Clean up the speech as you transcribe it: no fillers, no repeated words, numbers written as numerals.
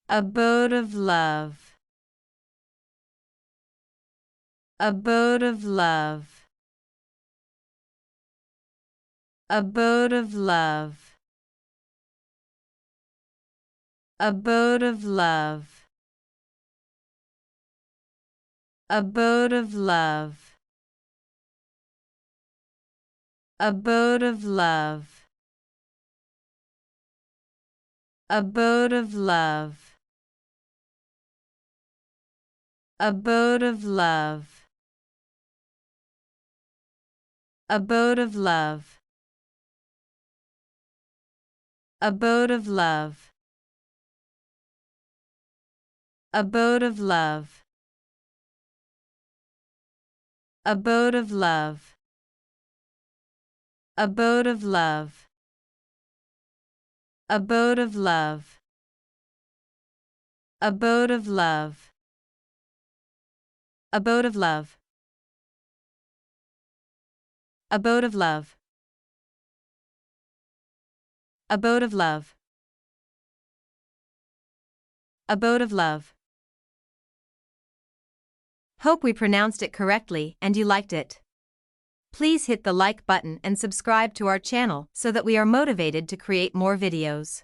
Abode of love. Abode of love. Abode of love. Abode of love. Abode of love. Abode of love. Abode of love. Abode of love. Abode of love. Abode of love. Abode of love. Abode of love. Abode of love. Abode of love. Abode of love. Abode of love. Abode of love. Abode of love. Abode of love. Hope we pronounced it correctly and you liked it. Please hit the like button and subscribe to our channel so that we are motivated to create more videos.